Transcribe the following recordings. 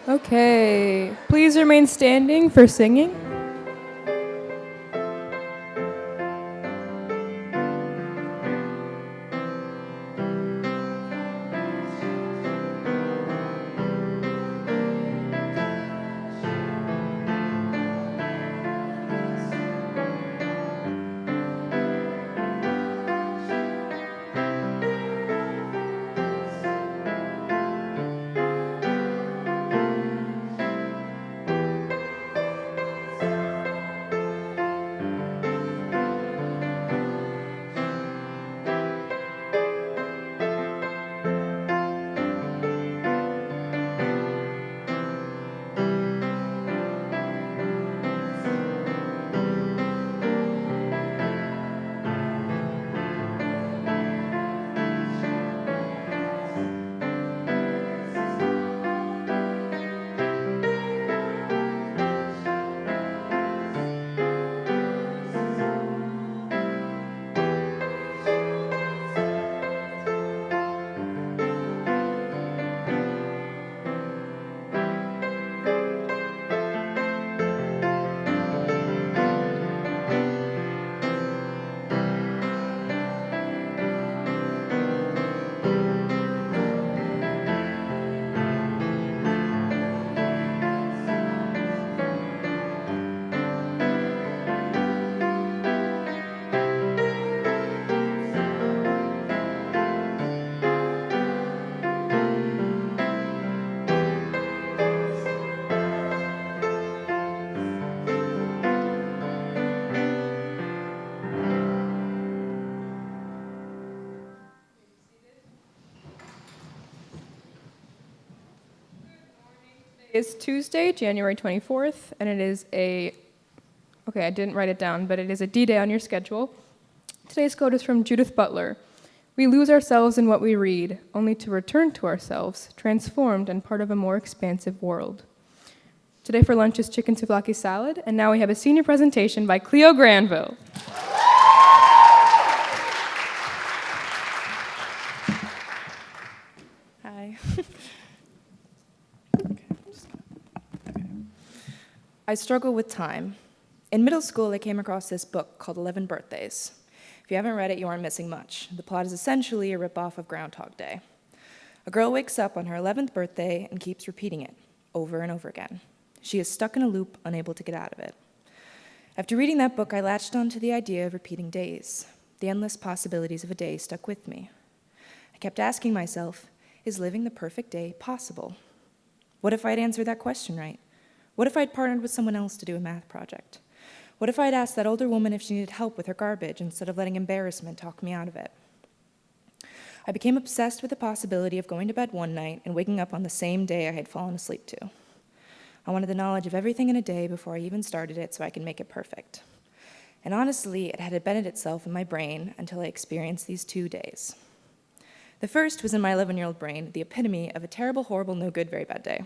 Okay, please remain standing for singing. It's Tuesday, January 24th, and it is okay, I didn't write it down, but it is a D-Day on your schedule. Today's quote is from Judith Butler. We lose ourselves in what we read, only to return to ourselves, transformed and part of a more expansive world. Today for lunch is chicken souvlaki salad, and now we have a senior presentation by Cleo Granville. Hi. I struggle with time. In middle school, I came across this book called 11 Birthdays. If you haven't read it, you aren't missing much. The plot is essentially a ripoff of Groundhog Day. A girl wakes up on her 11th birthday and keeps repeating it over and over again. She is stuck in a loop, unable to get out of it. After reading that book, I latched onto the idea of repeating days. The endless possibilities of a day stuck with me. I kept asking myself, is living the perfect day possible? What if I'd answered that question right? What if I'd partnered with someone else to do a math project? What if I'd asked that older woman if she needed help with her garbage instead of letting embarrassment talk me out of it? I became obsessed with the possibility of going to bed one night and waking up on the same day I had fallen asleep to. I wanted the knowledge of everything in a day before I even started it so I could make it perfect. And honestly, it had embedded itself in my brain until I experienced these 2 days. The first was in my 11-year-old brain, the epitome of a terrible, horrible, no good, very bad day.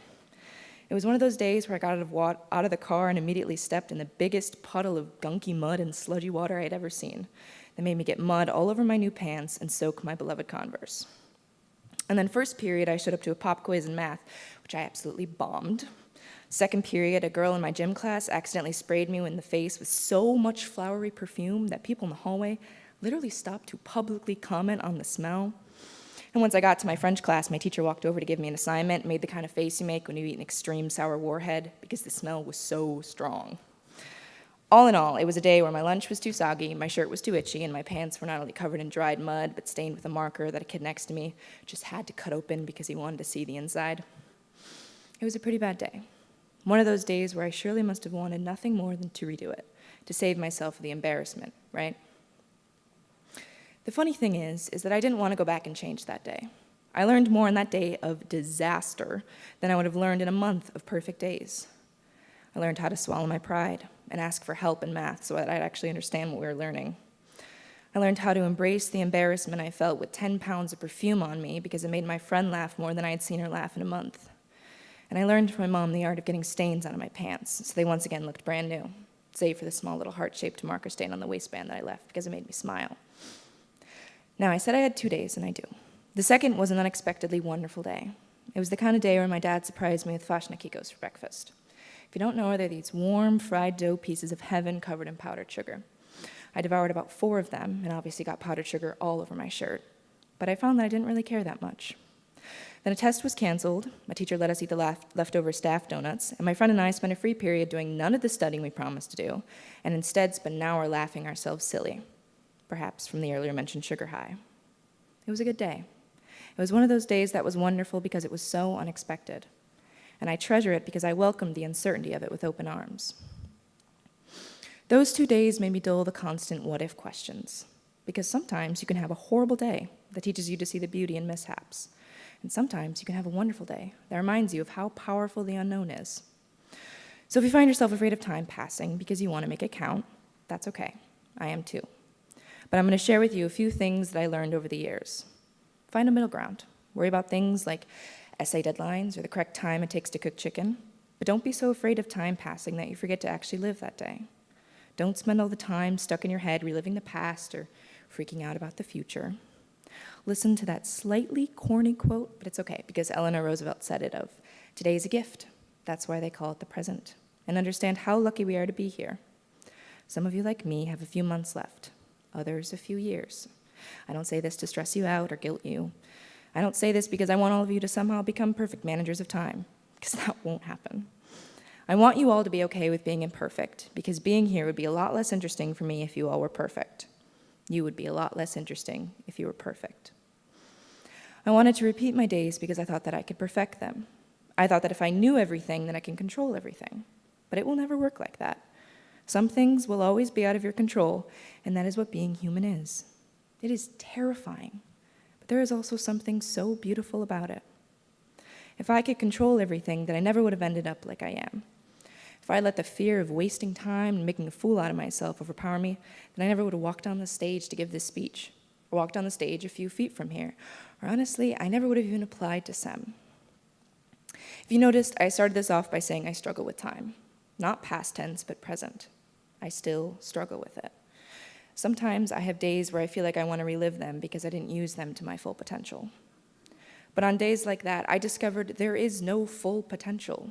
It was one of those days where I got out of the car and immediately stepped in the biggest puddle of gunky mud and sludgy water I had ever seen. That made me get mud all over my new pants and soak my beloved Converse. And then first period, I showed up to a pop quiz in math, which I absolutely bombed. Second period, a girl in my gym class accidentally sprayed me in the face with so much flowery perfume that people in the hallway literally stopped to publicly comment on the smell. And once I got to my French class, my teacher walked over to give me an assignment, made the kind of face you make when you eat an extreme sour warhead, because the smell was so strong. All in all, it was a day where my lunch was too soggy, my shirt was too itchy, and my pants were not only covered in dried mud, but stained with a marker that a kid next to me just had to cut open because he wanted to see the inside. It was a pretty bad day. One of those days where I surely must have wanted nothing more than to redo it, to save myself the embarrassment, right? The funny thing is that I didn't want to go back and change that day. I learned more in that day of disaster than I would have learned in a month of perfect days. I learned how to swallow my pride and ask for help in math so that I'd actually understand what we were learning. I learned how to embrace the embarrassment I felt with 10 pounds of perfume on me because it made my friend laugh more than I had seen her laugh in a month. And I learned from my mom the art of getting stains out of my pants so they once again looked brand new, save for the small little heart-shaped marker stain on the waistband that I left because it made me smile. Now, I said I had 2 days, and I do. The second was an unexpectedly wonderful day. It was the kind of day where my dad surprised me with Fashnikikos for breakfast. If you don't know, they're these warm, fried dough pieces of heaven covered in powdered sugar. I devoured about 4 of them and obviously got powdered sugar all over my shirt. But I found that I didn't really care that much. Then a test was canceled, my teacher let us eat the leftover staff donuts, and my friend and I spent a free period doing none of the studying we promised to do, and instead spent an hour laughing ourselves silly, perhaps from the earlier mentioned sugar high. It was a good day. It was one of those days that was wonderful because it was so unexpected, and I treasure it because I welcomed the uncertainty of it with open arms. Those 2 days made me dull the constant what-if questions, because sometimes you can have a horrible day that teaches you to see the beauty in mishaps, and sometimes you can have a wonderful day that reminds you of how powerful the unknown is. So if you find yourself afraid of time passing because you want to make it count, that's okay. I am too. But I'm going to share with you a few things that I learned over the years. Find a middle ground. Worry about things like essay deadlines or the correct time it takes to cook chicken, but don't be so afraid of time passing that you forget to actually live that day. Don't spend all the time stuck in your head reliving the past or freaking out about the future. Listen to that slightly corny quote, but it's okay, because Eleanor Roosevelt said it of, "Today is a gift. That's why they call it the present." And understand how lucky we are to be here. Some of you, like me, have a few months left. Others, a few years. I don't say this to stress you out or guilt you. I don't say this because I want all of you to somehow become perfect managers of time, because that won't happen. I want you all to be okay with being imperfect, because being here would be a lot less interesting for me if you all were perfect. You would be a lot less interesting if you were perfect. I wanted to repeat my days because I thought that I could perfect them. I thought that if I knew everything, then I can control everything. But it will never work like that. Some things will always be out of your control, and that is what being human is. It is terrifying, but there is also something so beautiful about it. If I could control everything, then I never would have ended up like I am. If I let the fear of wasting time and making a fool out of myself overpower me, then I never would have walked on the stage to give this speech, or walked on the stage a few feet from here, or honestly, I never would have even applied to SEM. If you noticed, I started this off by saying I struggle with time. Not past tense, but present. I still struggle with it. Sometimes I have days where I feel like I want to relive them because I didn't use them to my full potential. But on days like that, I discovered there is no full potential.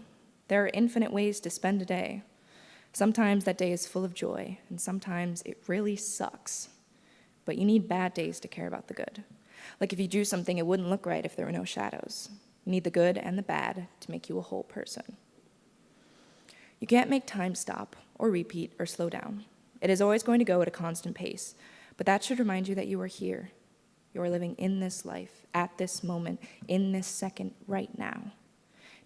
There are infinite ways to spend a day. Sometimes that day is full of joy, and sometimes it really sucks. But you need bad days to care about the good. Like if you drew something, it wouldn't look right if there were no shadows. You need the good and the bad to make you a whole person. You can't make time stop, or repeat, or slow down. It is always going to go at a constant pace, but that should remind you that you are here. You are living in this life, at this moment, in this second, right now.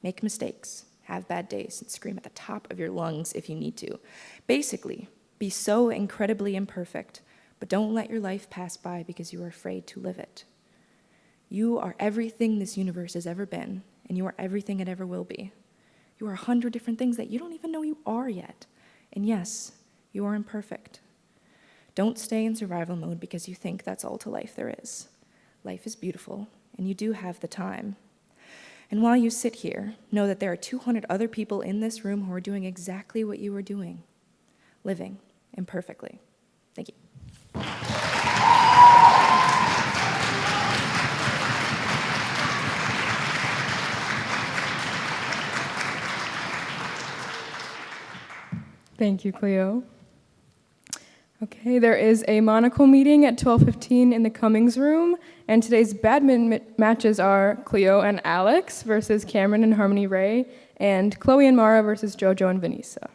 Make mistakes, have bad days, and scream at the top of your lungs if you need to. Basically, be so incredibly imperfect, but don't let your life pass by because you are afraid to live it. You are everything this universe has ever been, and you are everything it ever will be. You are 100 different things that you don't even know you are yet. And yes, you are imperfect. Don't stay in survival mode because you think that's all to life there is. Life is beautiful, and you do have the time. And while you sit here, know that there are 200 other people in this room who are doing exactly what you are doing, living imperfectly. Thank you. Thank you, Cleo. Okay, there is a Monocle meeting at 12:15 in the Cummings room, and today's badminton matches are Cleo and Alex versus Cameron and Harmony Ray, and Chloe and Mara versus Jojo and Vanessa.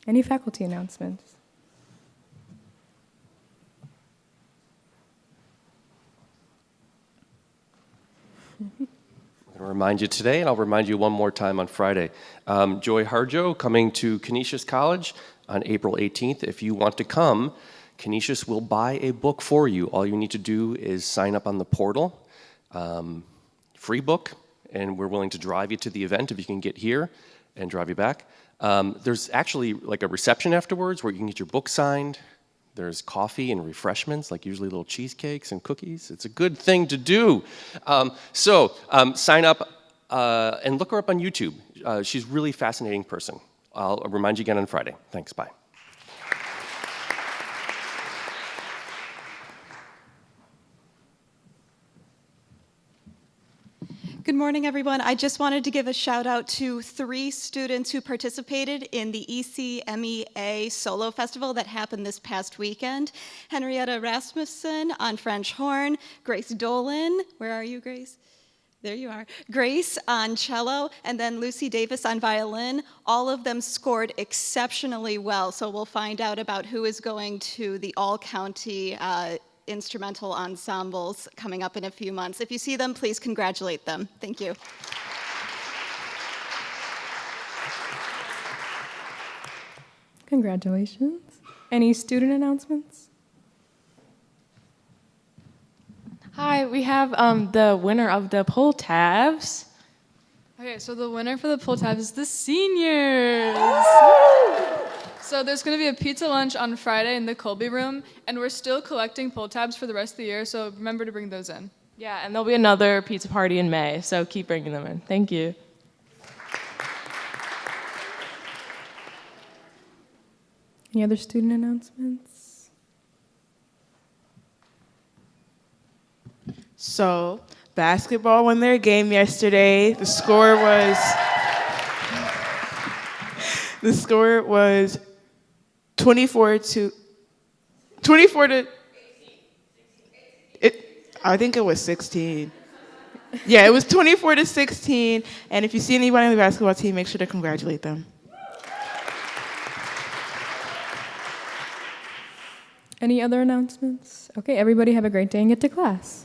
Any faculty announcements? I'm going to remind you today, and I'll remind you one more time on Friday. Joy Harjo coming to Canisius College on April 18th. If you want to come, Canisius will buy a book for you. All you need to do is sign up on the portal. Free book, and we're willing to drive you to the event if you can get here and drive you back. There's actually like a reception afterwards where you can get your book signed. There's coffee and refreshments, like usually little cheesecakes and cookies. It's a good thing to do. So sign up and look her up on YouTube. She's a really fascinating person. I'll remind you again on Friday. Thanks, bye. Good morning, everyone. I just wanted to give a shout out to 3 students who participated in the ECMEA Solo Festival that happened this past weekend. Henrietta Rasmussen on French horn, Grace Dolan, where are you, Grace? There you are. Grace on cello, and then Lucy Davis on violin. All of them scored exceptionally well, so we'll find out about who is going to the all-county instrumental ensembles coming up in a few months. If you see them, please congratulate them. Thank you. Congratulations. Any student announcements? Hi, we have the winner of the pull tabs. Okay, so the winner for the pull tabs is the seniors. So there's going to be a pizza lunch on Friday in the Colby room, and we're still collecting pull tabs for the rest of the year, so remember to bring those in. Yeah, and there'll be another pizza party in May, so keep bringing them in. Thank you. Any other student announcements? So, basketball won their game yesterday. The score was 24 to I think it was 16. Yeah, it was 24 to 16. And if you see anybody on the basketball team, make sure to congratulate them. Any other announcements? Okay, everybody have a great day and get to class.